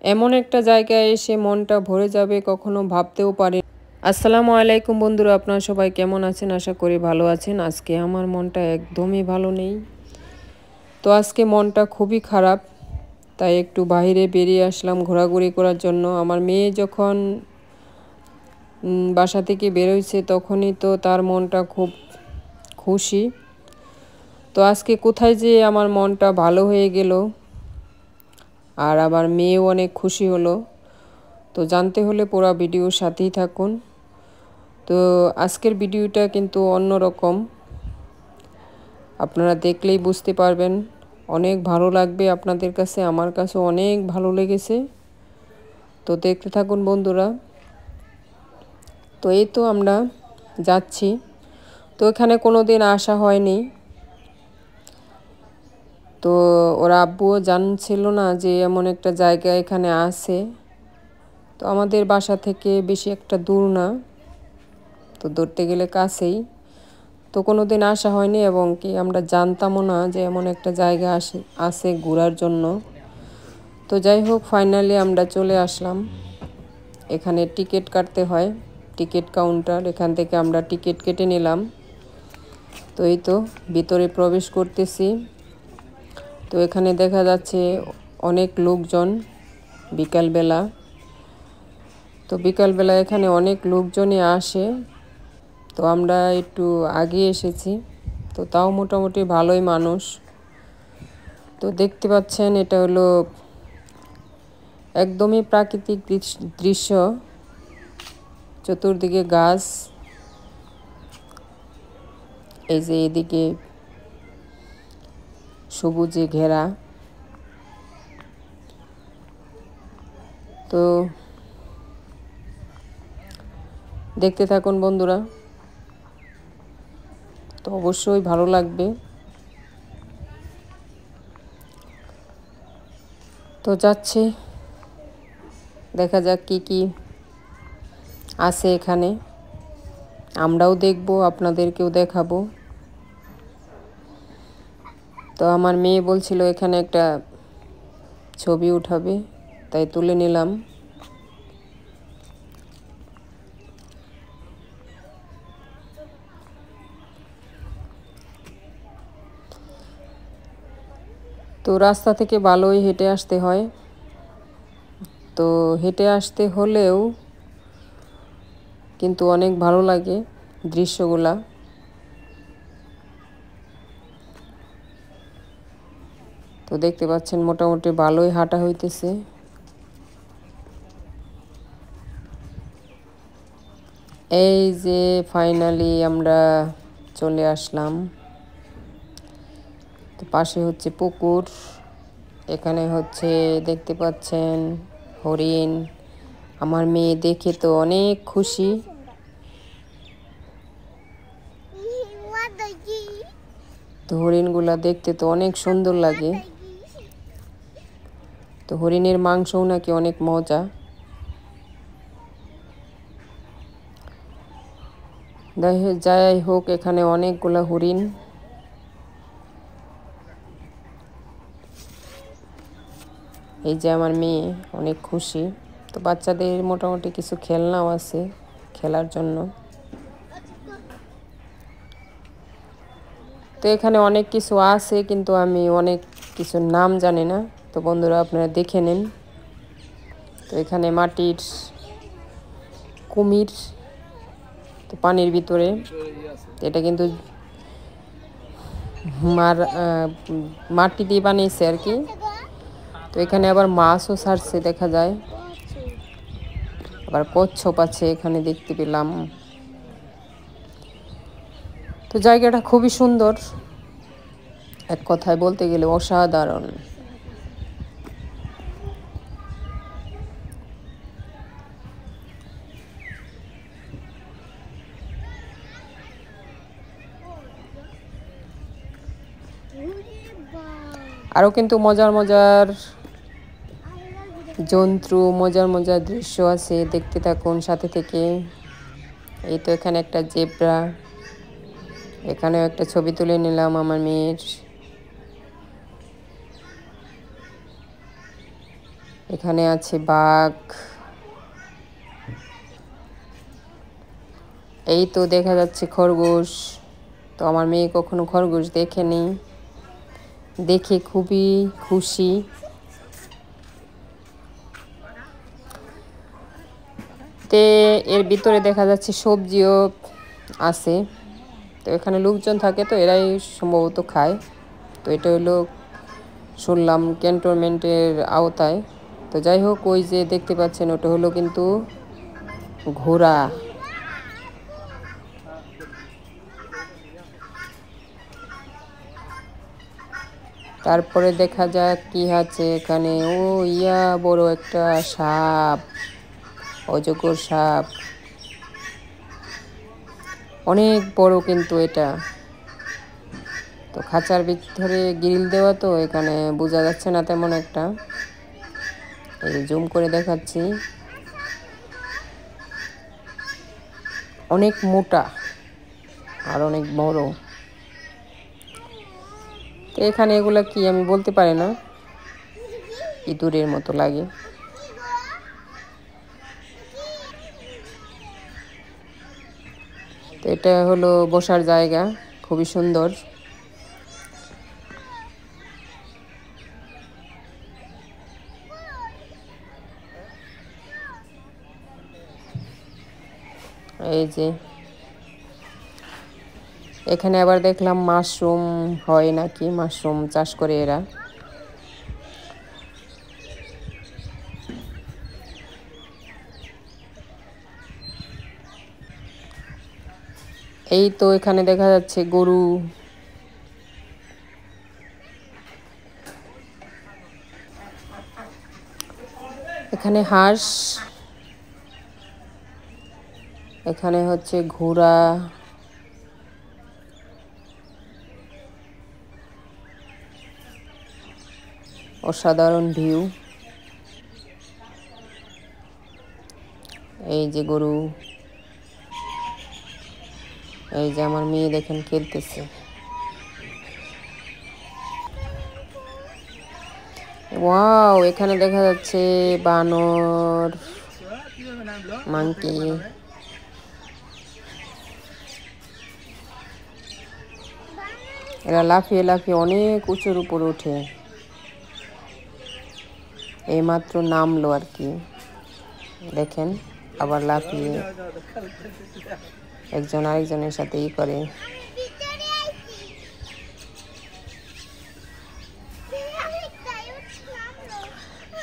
এমন একটা জায়গায় এসে মনটা ভরে যাবে কখনো ভাবতেও পারি। আসসালামু আলাইকুম বন্ধুরা, আপনারা সবাই কেমন আছেন? আশা করি ভালো আছেন। আজকে আমার মনটা একদমই ভালো নেই। তো আজকে মনটা খুবই খারাপ, তাই একটু বাইরে বেরিয়ে আসলাম ঘোরাঘুরি করার জন্য। আমার মেয়ে যখন বাসা থেকে বেরোইছে তখনই তো তার মনটা খুব খুশি। তো আজকে কোথায় যে আমার মনটা ভালো হয়ে গেল আর আমার মেয়েও অনেক খুশি হলো। তো জানতে হলে পুরো ভিডিওর সাথেই থাকুন। তো আজকের ভিডিওটা কিন্তু অন্যরকম, আপনারা দেখলেই বুঝতে পারবেন। অনেক ভালো লাগবে আপনাদের কাছে, আমার কাছে অনেক ভালো লেগেছে। তো দেখতে থাকুন বন্ধুরা। তো এই তো আমরা যাচ্ছি। তো এখানে কোনো দিন আসা হয়নি। তো ওরা আব্বুও জানছিল না যে এমন একটা জায়গা এখানে আছে। তো আমাদের বাসা থেকে বেশি একটা দূর না, তো ধরতে গেলে কাছেই। তো কোনো দিন আসা হয়নি এবং কি আমরা জানতামও না যে এমন একটা জায়গা আছে ঘোরার জন্য। তো যাই হোক, ফাইনালি আমরা চলে আসলাম। এখানে টিকিট কাটতে হয়, টিকিট কাউন্টার, এখান থেকে আমরা টিকিট কেটে নিলাম। তো এই তো ভিতরে প্রবেশ করতেছি। তো এখানে দেখা যাচ্ছে অনেক লোকজন, বিকালবেলা। তো বিকালবেলা এখানে অনেক লোকজনই আসে। তো আমরা একটু আগে এসেছি, তো তাও মোটামুটি ভালোই মানুষ। তো দেখতে পাচ্ছেন এটা হলো একদমই প্রাকৃতিক দৃশ্য, চতুর্দিকে গাছ, এই যে এদিকে সবুজে ঘেরা। তো দেখতে থাকুন বন্ধুরা, তো অবশ্যই ভালো লাগবে। তো যাচ্ছি, দেখা যাক কি কি আছে এখানে। আমরাও দেখব, আপনাদেরকেও দেখাবো। তো আমার মেয়ে বলছিল এখানে একটা ছবি উঠাবে, তাই তুলে নিলাম। তো রাস্তা থেকে ভালোই হেঁটে আসতে হয়। তো হেঁটে আসতে হলেও কিন্তু অনেক ভালো লাগে দৃশ্যগুলা। তো দেখতে পাচ্ছেন মোটামুটি ভালোই হাঁটা হইতেছে। এই যে ফাইনালি আমরা চলে আসলাম। তো পাশে হচ্ছে পুকুর, এখানে হচ্ছে দেখতে পাচ্ছেন হরিণ। আমার মেয়ে দেখে তো অনেক খুশি। তো হরিণগুলা দেখতে তো অনেক সুন্দর লাগে। তো হরিণের মাংসও নাকি অনেক মজা। যাই হোক, এখানে অনেকগুলা হরিণ। এই যে আমার মেয়ে অনেক খুশি। তো বাচ্চাদের মোটামুটি কিছু খেলনাও আছে খেলার জন্য। তো এখানে অনেক কিছু আছে, কিন্তু আমি অনেক কিছুর নাম জানি না। তো বন্ধুরা আপনারা দেখে নিন। তো এখানে মাটির কুমির, তো পানির ভিতরে। এটা কিন্তু মাটি দিয়ে বানিয়েছে আর কি। তো এখানে আবার মাছও ছাড়ছে দেখা যায়, আবার কচ্ছপ আছে এখানে দেখতে পেলাম। তো জায়গাটা খুবই সুন্দর, এক কথায় বলতে গেলে অসাধারণ। আরও কিন্তু মজার মজার জন্তু, মজার মজার দৃশ্য আছে, দেখতে থাকুন সাথে থেকে। এই তো এখানে একটা জেব্রা, এখানেও একটা ছবি তুলে নিলাম আমার মেয়ের। এখানে আছে বাঘ। এই তো দেখা যাচ্ছে খরগোশ। তো আমার মেয়ে কখনো খরগোশ দেখেনি, দেখে খুবই খুশি। তে এর ভিতরে দেখা যাচ্ছে সবজিও আছে। তো এখানে লোকজন থাকে, তো এরাই সম্ভবত খায়। তো এটা হলো শুনলাম ক্যান্টনমেন্টের আওতায়। তো যাই হোক, ওই যে দেখতে পাচ্ছেন ওটা হলো কিন্তু ঘোড়া। তারপরে দেখা যাক কি আছে এখানে। ও ইয়া বড় একটা সাপ, অজগর সাপ, অনেক বড় কিন্তু এটা। তো খাঁচার ভিতরে গ্রিল দেওয়া, তো এখানে বোঝা যাচ্ছে না তেমন একটা। এই জুম করে দেখাচ্ছি, অনেক মোটা আর অনেক বড়। তো এখানে এগুলা কি আমি বলতে পারি না, ইঁদুরের মতো লাগে। তো এটা হলো বসার জায়গা, খুবই সুন্দর। এই যে এখানে আবার দেখলাম মাশরুম হয় নাকি, মাশরুম চাষ করে এরা। এই তো এখানে দেখা যাচ্ছে গরু। এখানে হাঁস, এখানে হচ্ছে ঘোড়া। অসাধারণ ভিউ। এই যে গরু, এই যে আমার মেয়ে দেখেন খেলতেছে। ওয়াও, এখানে দেখা যাচ্ছে বানর, মাংকি। এরা লাফিয়ে লাফিয়ে অনেক উঁচুর উপর ওঠে। এইমাত্র নামলো আর কি, দেখেন আবার লাফিয়ে একজন আরেকজনের সাথে ই করে।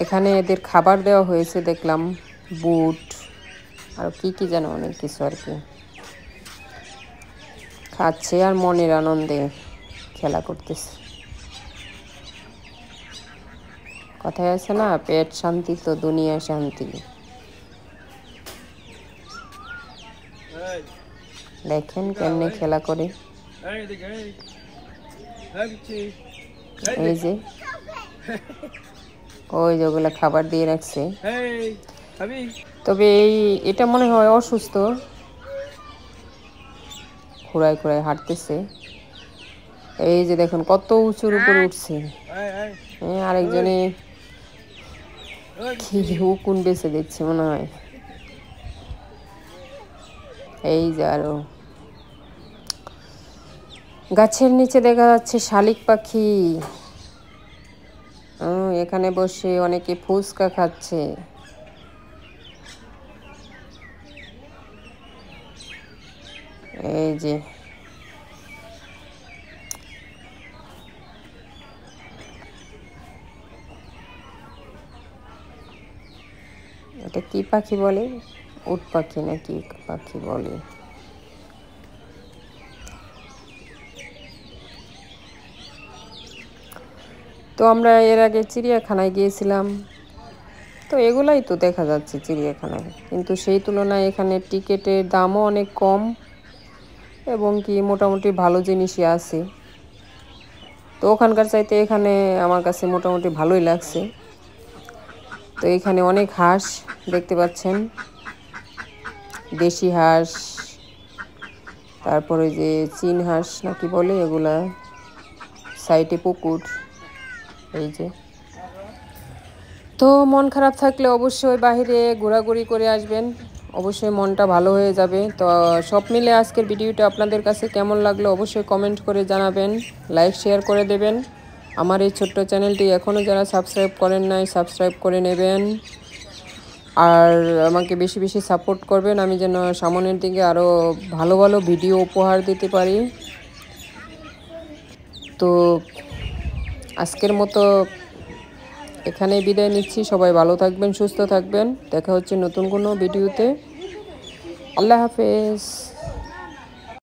এখানে এদের খাবার দেওয়া হয়েছে দেখলাম, বুট আর কি কি যেন অনেক কিছু আর কি। খাচ্ছে আর মনের আনন্দে খেলা করতেছে। কথায় আছে না, পেট শান্তি তো দুনিয়া শান্তি। দেখেন কেমনে খেলা করে। এই যে ওই যেগুলো খাবার দিয়ে রাখছে। তবে এটা মনে হয় অসুস্থ, ঘুরায় ঘুরায় হাঁটতেছে। এই যে দেখুন কত উঁচুর উপরে উঠছে। আরেকজনে উকুন বেছে দিচ্ছে মনে হয়। এই যে আরো গাছের নিচে দেখা যাচ্ছে শালিক পাখি। এখানে বসে অনেকে ফুচকা খাচ্ছে। এই যে এটা কি পাখি বলে, উট পাখি না কি পাখি বলে। তো আমরা এর আগে চিড়িয়াখানায় গিয়েছিলাম, তো এগুলাই তো দেখা যাচ্ছে চিড়িয়াখানায়, কিন্তু সেই তুলনায় এখানে টিকিটের দামও অনেক কম এবং কি মোটামুটি ভালো জিনিসই আছে। তো ওখানকার চাইতে এখানে আমার কাছে মোটামুটি ভালোই লাগছে। তো এখানে অনেক হাঁস দেখতে পাচ্ছেন, দেশি হাঁস, তারপরে যে চীন হাঁস নাকি বলে এগুলা, সাইডে পুকুর। এই যে তো তো মন খারাপ থাকলে অবশ্যই বাইরে ঘোরাঘুরি করে আসবেন, অবশ্যই মনটা ভালো হয়ে যাবে। তো সব মিলে আজকের ভিডিওটা আপনাদের কাছে কেমন লাগলো অবশ্যই কমেন্ট করে জানাবেন, লাইক শেয়ার করে দেবেন। আমার এই ছোট্ট চ্যানেলটি এখনও যারা সাবস্ক্রাইব করেন নাই সাবস্ক্রাইব করে নেবেন, আর আমাকে বেশি বেশি সাপোর্ট করবেন, আমি যেন সামনের দিকে আরও ভালো ভালো ভিডিও উপহার দিতে পারি। তো আজকের মতো এখানেই বিদায় নিচ্ছি। সবাই ভালো থাকবেন, সুস্থ থাকবেন। দেখা হচ্ছে নতুন কোনো ভিডিওতে। আল্লাহ হাফেজ।